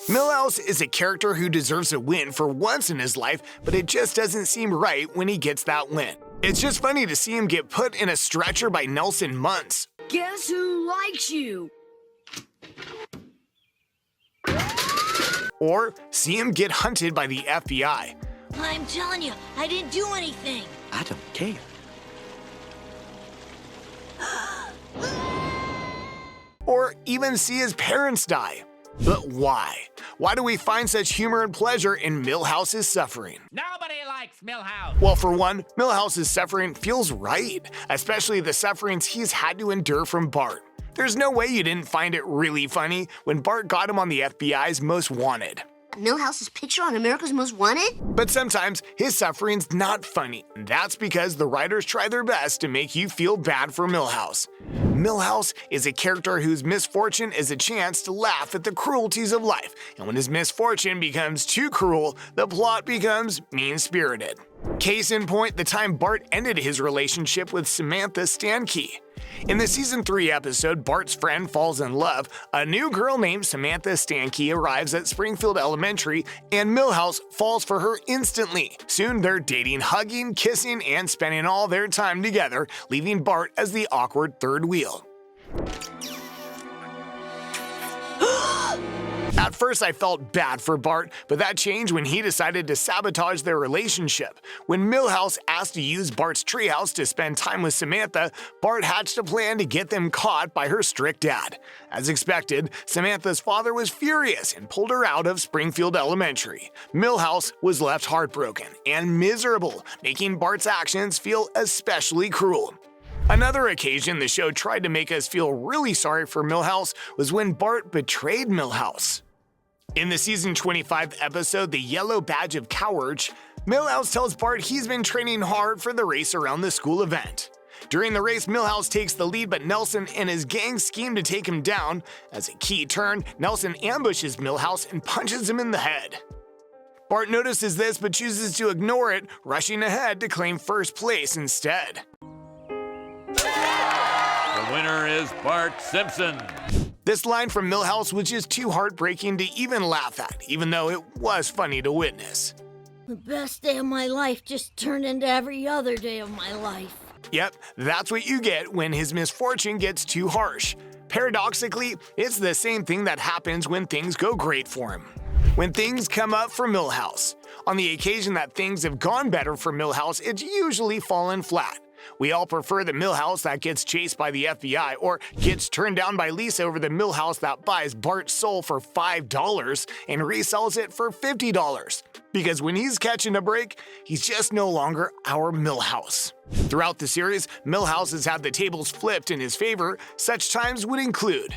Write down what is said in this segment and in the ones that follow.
Milhouse is a character who deserves a win for once in his life, but it just doesn't seem right when he gets that win. It's just funny to see him get put in a stretcher by Nelson Muntz. Guess who likes you? Or see him get hunted by the FBI. I'm telling you, I didn't do anything. I don't care. Or even see his parents die. But why? Why do we find such humor and pleasure in Milhouse's suffering? Nobody likes Milhouse. Well, for one, Milhouse's suffering feels right, especially the sufferings he's had to endure from Bart. There's no way you didn't find it really funny when Bart got him on the FBI's Most Wanted. Milhouse's picture on America's Most Wanted? But sometimes his suffering's not funny. That's because the writers try their best to make you feel bad for Milhouse. Milhouse is a character whose misfortune is a chance to laugh at the cruelties of life, and when his misfortune becomes too cruel, the plot becomes mean-spirited. Case in point, the time Bart ended his relationship with Samantha Stankey. In the Season 3 episode, Bart's friend falls in love, a new girl named Samantha Stankey arrives at Springfield Elementary, and Milhouse falls for her instantly. Soon they're dating, hugging, kissing, and spending all their time together, leaving Bart as the awkward third wheel. At first, I felt bad for Bart, but that changed when he decided to sabotage their relationship. When Milhouse asked to use Bart's treehouse to spend time with Samantha, Bart hatched a plan to get them caught by her strict dad. As expected, Samantha's father was furious and pulled her out of Springfield Elementary. Milhouse was left heartbroken and miserable, making Bart's actions feel especially cruel. Another occasion the show tried to make us feel really sorry for Milhouse was when Bart betrayed Milhouse. In the Season 25 episode, The Yellow Badge of Courage, Milhouse tells Bart he's been training hard for the race around the school event. During the race, Milhouse takes the lead, but Nelson and his gang scheme to take him down. As a key turn, Nelson ambushes Milhouse and punches him in the head. Bart notices this but chooses to ignore it, rushing ahead to claim first place instead. The winner is Bart Simpson. This line from Milhouse was just too heartbreaking to even laugh at, even though it was funny to witness. The best day of my life just turned into every other day of my life. Yep, that's what you get when his misfortune gets too harsh. Paradoxically, it's the same thing that happens when things go great for him. When things come up for Milhouse. On the occasion that things have gone better for Milhouse, it's usually fallen flat. We all prefer the Milhouse that gets chased by the FBI or gets turned down by Lisa over the Milhouse that buys Bart's soul for $5 and resells it for $50. Because when he's catching a break, he's just no longer our Milhouse. Throughout the series, Milhouse has had the tables flipped in his favor. Such times would include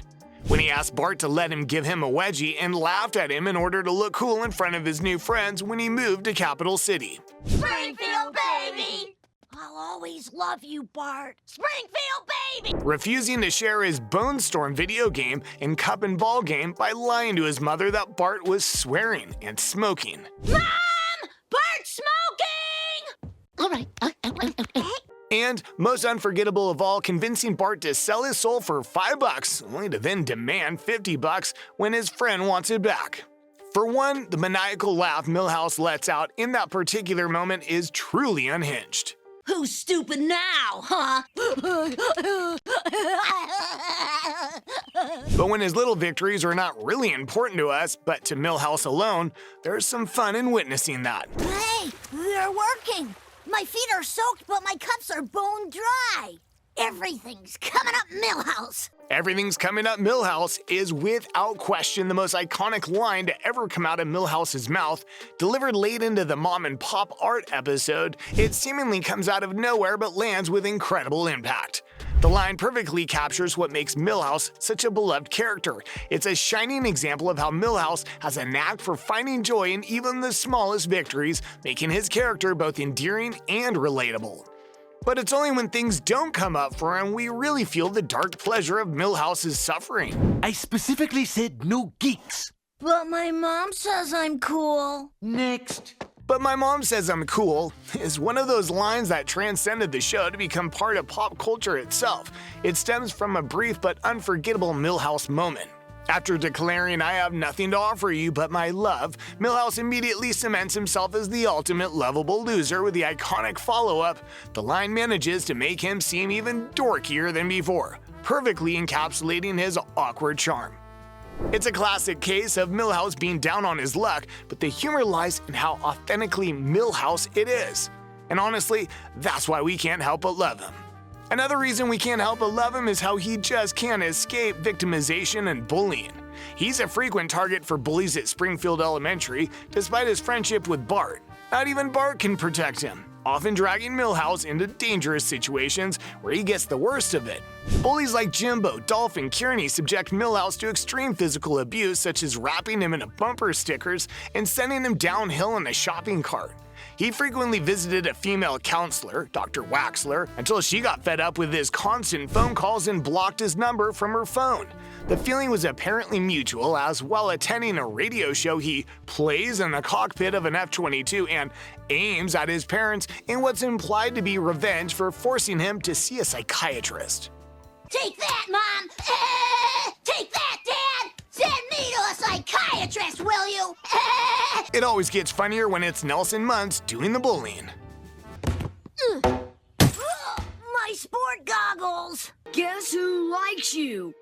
when he asked Bart to let him give him a wedgie and laughed at him in order to look cool in front of his new friends when he moved to Capital City. Springfield, baby! I'll always love you, Bart. Springfield, baby! Refusing to share his Bone Storm video game and cup and ball game by lying to his mother that Bart was swearing and smoking. Mom! Bart's smoking! All right. And, most unforgettable of all, convincing Bart to sell his soul for $5, only to then demand $50 when his friend wants it back. For one, the maniacal laugh Milhouse lets out in that particular moment is truly unhinged. Who's stupid now, huh? But when his little victories are not really important to us, but to Milhouse alone, there's some fun in witnessing that. Hey, they're working. My feet are soaked, but my cups are bone dry. Everything's coming up Milhouse. Everything's coming up Milhouse is without question the most iconic line to ever come out of Milhouse's mouth. Delivered late into the Mom and Pop art episode, it seemingly comes out of nowhere but lands with incredible impact. The line perfectly captures what makes Milhouse such a beloved character. It's a shining example of how Milhouse has a knack for finding joy in even the smallest victories, making his character both endearing and relatable. But it's only when things don't come up for him we really feel the dark pleasure of Milhouse's suffering. I specifically said no geeks. But my mom says I'm cool. Next. But my mom says I'm cool is one of those lines that transcended the show to become part of pop culture itself. It stems from a brief but unforgettable Milhouse moment. After declaring, "I have nothing to offer you but my love," Milhouse immediately cements himself as the ultimate lovable loser with the iconic follow-up. The line manages to make him seem even dorkier than before, perfectly encapsulating his awkward charm. It's a classic case of Milhouse being down on his luck, but the humor lies in how authentically Milhouse it is. And honestly, that's why we can't help but love him. Another reason we can't help but love him is how he just can't escape victimization and bullying. He's a frequent target for bullies at Springfield Elementary, despite his friendship with Bart. Not even Bart can protect him, often dragging Milhouse into dangerous situations where he gets the worst of it. Bullies like Jimbo, Dolph, and Kearney subject Milhouse to extreme physical abuse, such as wrapping him in bumper stickers and sending him downhill in a shopping cart. He frequently visited a female counselor, Dr. Waxler, until she got fed up with his constant phone calls and blocked his number from her phone. The feeling was apparently mutual, as while attending a radio show, he plays in the cockpit of an F-22 and aims at his parents in what's implied to be revenge for forcing him to see a psychiatrist. Take that, Mom! Take that, Dad! Send me to a psychiatrist, will you? It always gets funnier when it's Nelson Muntz doing the bullying. My sport goggles! Guess who likes you?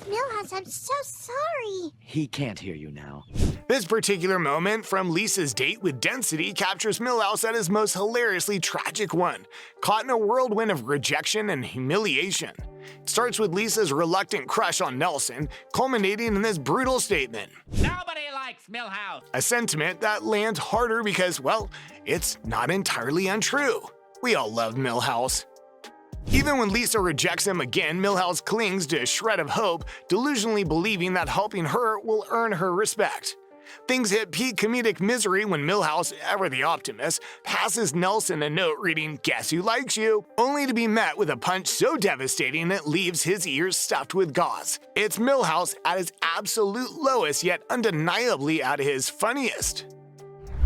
Milhouse, I'm so sorry. He can't hear you now. This particular moment from Lisa's date with Density captures Milhouse at his most hilariously tragic one, caught in a whirlwind of rejection and humiliation. It starts with Lisa's reluctant crush on Nelson, culminating in this brutal statement. Nobody likes Milhouse. A sentiment that lands harder because, well, it's not entirely untrue. We all love Milhouse. Even when Lisa rejects him again, Milhouse clings to a shred of hope, delusionally believing that helping her will earn her respect. Things hit peak comedic misery when Milhouse, ever the optimist, passes Nelson a note reading, "Guess who likes you?" only to be met with a punch so devastating it leaves his ears stuffed with gauze. It's Milhouse at his absolute lowest, yet undeniably at his funniest.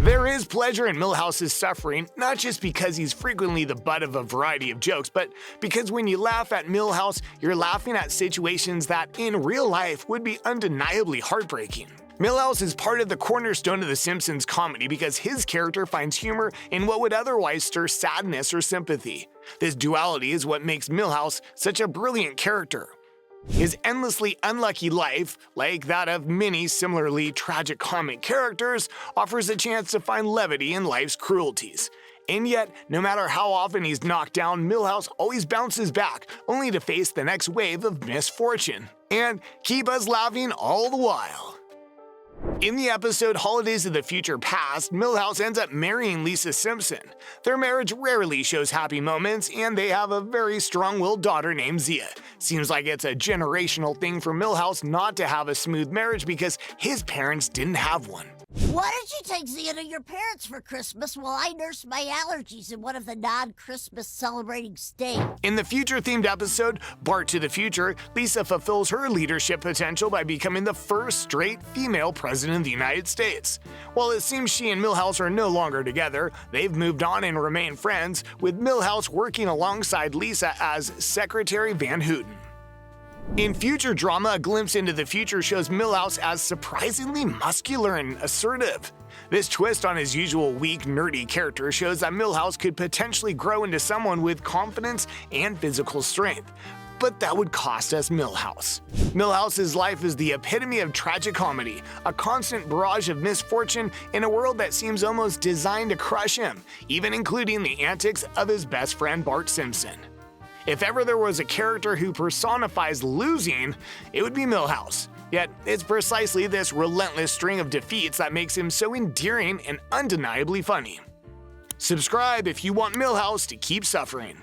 There is pleasure in Milhouse's suffering, not just because he's frequently the butt of a variety of jokes, but because when you laugh at Milhouse, you're laughing at situations that, in real life, would be undeniably heartbreaking. Milhouse is part of the cornerstone of The Simpsons comedy because his character finds humor in what would otherwise stir sadness or sympathy. This duality is what makes Milhouse such a brilliant character. His endlessly unlucky life, like that of many similarly tragic comic characters, offers a chance to find levity in life's cruelties. And yet, no matter how often he's knocked down, Milhouse always bounces back, only to face the next wave of misfortune. And keep us laughing all the while. In the episode Holidays of the Future Past, Milhouse ends up marrying Lisa Simpson. Their marriage rarely shows happy moments, and they have a very strong-willed daughter named Zia. Seems like it's a generational thing for Milhouse not to have a smooth marriage because his parents didn't have one. Why don't you take Zia to your parents for Christmas while I nurse my allergies in one of the non-Christmas celebrating states? In the future-themed episode, Bart to the Future, Lisa fulfills her leadership potential by becoming the first straight female president of the United States. While it seems she and Milhouse are no longer together, they've moved on and remain friends, with Milhouse working alongside Lisa as Secretary Van Houten. In future drama, a glimpse into the future shows Milhouse as surprisingly muscular and assertive. This twist on his usual weak, nerdy character shows that Milhouse could potentially grow into someone with confidence and physical strength. But that would cost us Milhouse. Milhouse's life is the epitome of tragic comedy, a constant barrage of misfortune in a world that seems almost designed to crush him, even including the antics of his best friend Bart Simpson. If ever there was a character who personifies losing, it would be Milhouse. Yet, it's precisely this relentless string of defeats that makes him so endearing and undeniably funny. Subscribe if you want Milhouse to keep suffering.